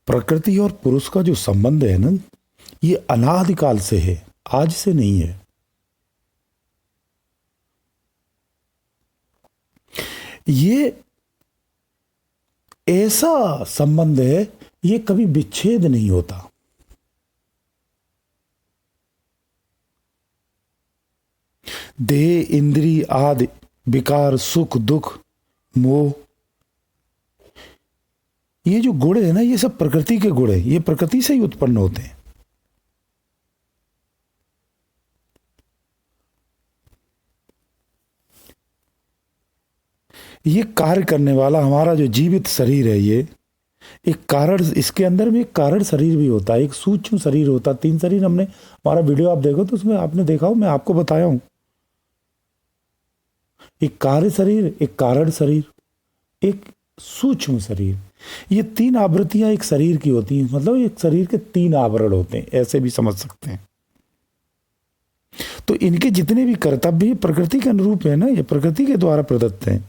प्रकृति और पुरुष का जो संबंध है ना, ये अनादिकाल से है, आज से नहीं है। ये ऐसा संबंध है, ये कभी विच्छेद नहीं होता। देह, इंद्री आदि विकार, सुख दुख, मोह, ये जो गुण है ना, ये सब प्रकृति के गुण है, ये प्रकृति से ही उत्पन्न होते हैं। ये कार्य करने वाला हमारा जो जीवित शरीर है, ये एक कारण, इसके अंदर में एक कारण शरीर भी होता है, एक सूक्ष्म शरीर होता है। 3 शरीर हमने, हमारा वीडियो आप देखो तो उसमें आपने देखा हो, मैं आपको बताया हूं। एक कार्य शरीर, एक कारण शरीर, एक सूक्ष्म शरीर। ये 3 आवृत्तियां एक शरीर की होती हैं, मतलब एक शरीर के 3 आवरण होते हैं, ऐसे भी समझ सकते हैं। तो इनके जितने भी कर्तव्य प्रकृति के अनुरूप है ना, ये प्रकृति के द्वारा प्रदत्त हैं।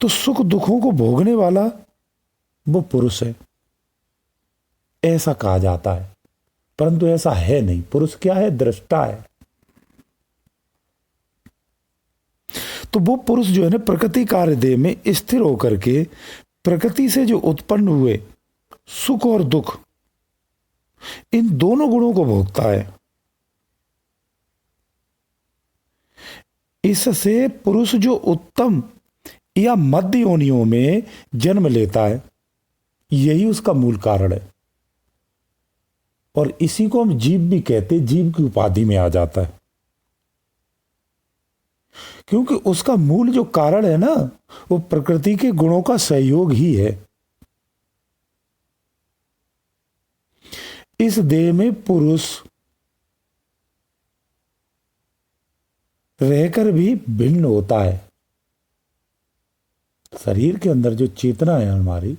तो सुख दुखों को भोगने वाला वो पुरुष है, ऐसा कहा जाता है, परंतु ऐसा है नहीं। पुरुष क्या है? दृष्टा है। तो वो पुरुष जो है ना, प्रकृति कार्य देह में स्थिर होकर के प्रकृति से जो उत्पन्न हुए सुख और दुख, इन दोनों गुणों को भोगता है। इससे पुरुष जो उत्तम या मध्य योनियों में जन्म लेता है, यही उसका मूल कारण है। और इसी को हम जीव भी कहते, जीव की उपाधि में आ जाता है, क्योंकि उसका मूल जो कारण है ना, वो प्रकृति के गुणों का सहयोग ही है। इस देह में पुरुष रहकर भी भिन्न होता है। शरीर के अंदर जो चेतना है हमारी,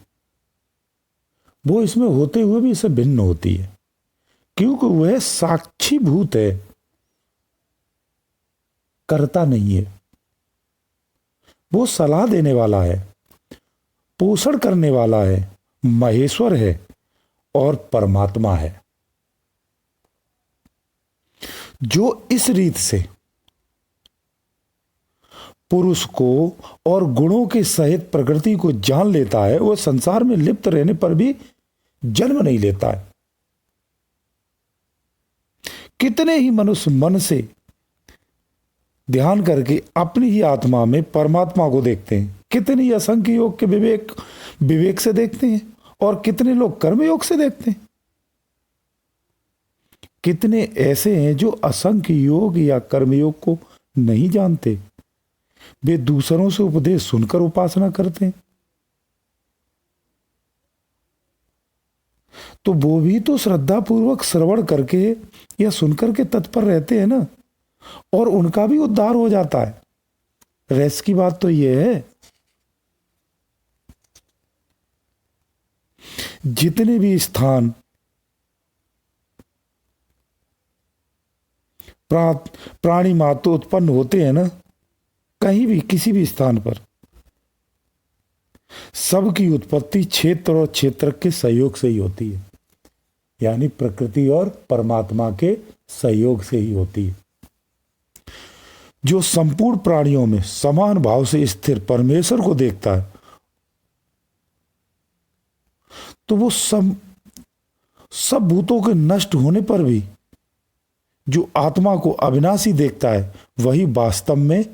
वो इसमें होते हुए भी इससे भिन्न होती है, क्योंकि वह साक्षीभूत है, करता नहीं है। वो सलाह देने वाला है, पोषण करने वाला है, महेश्वर है और परमात्मा है, जो इस रीत से पुरुष को और गुणों के सहित प्रकृति को जान लेता है, वह संसार में लिप्त रहने पर भी जन्म नहीं लेता है। कितने ही मनुष्य मन से ध्यान करके अपनी ही आत्मा में परमात्मा को देखते हैं, कितने ही असंख्य योग के विवेक से देखते हैं, और कितने लोग कर्मयोग से देखते हैं। कितने ऐसे हैं जो असंख्य योग या कर्मयोग को नहीं जानते, वे दूसरों से उपदेश सुनकर उपासना करते हैं। तो वो भी तो श्रद्धा पूर्वक श्रवण करके या सुनकर के तत्पर रहते हैं ना, और उनका भी उद्धार हो जाता है। रेस की बात तो यह है, जितने भी स्थान प्राणी मात्र उत्पन्न होते हैं ना, कहीं भी किसी भी स्थान पर, सबकी उत्पत्ति क्षेत्र और क्षेत्र के सहयोग से ही होती है, यानी प्रकृति और परमात्मा के सहयोग से ही होती है। जो संपूर्ण प्राणियों में समान भाव से स्थिर परमेश्वर को देखता है, तो वो सब भूतों के नष्ट होने पर भी जो आत्मा को अविनाशी देखता है, वही वास्तव में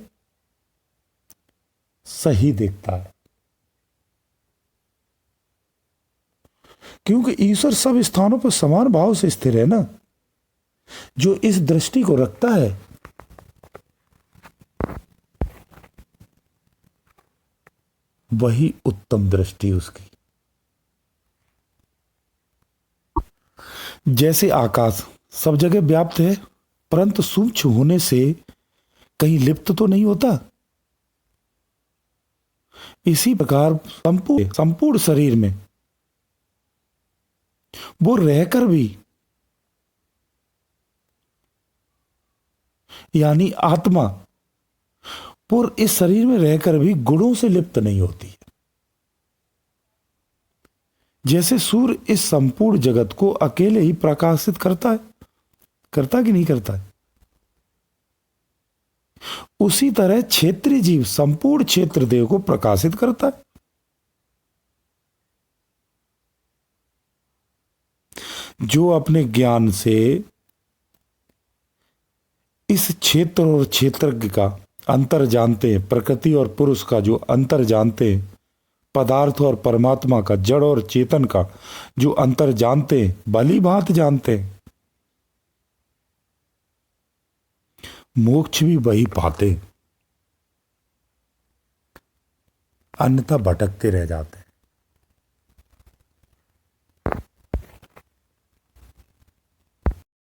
सही देखता है। क्योंकि ईश्वर सब स्थानों पर समान भाव से स्थिर है ना। जो इस दृष्टि को रखता है, वही उत्तम दृष्टि उसकी। जैसे आकाश सब जगह व्याप्त है, परंतु सूक्ष्म होने से कहीं लिप्त तो नहीं होता, इसी प्रकार संपूर्ण शरीर में वो रहकर भी, यानी आत्मा और इस शरीर में रहकर भी गुणों से लिप्त नहीं होती। जैसे सूर्य इस संपूर्ण जगत को अकेले ही प्रकाशित करता है, करता कि नहीं करता है, उसी तरह क्षेत्रीय जीव संपूर्ण क्षेत्र देव को प्रकाशित करता है। जो अपने ज्ञान से इस क्षेत्र और क्षेत्रज्ञ का अंतर जानते हैं, प्रकृति और पुरुष का जो अंतर जानते हैं, पदार्थ और परमात्मा का, जड़ और चेतन का जो अंतर जानते हैं, भली भांति जानते हैं, मोक्ष भी वही पाते, अन्यथा भटकते रह जाते हैं।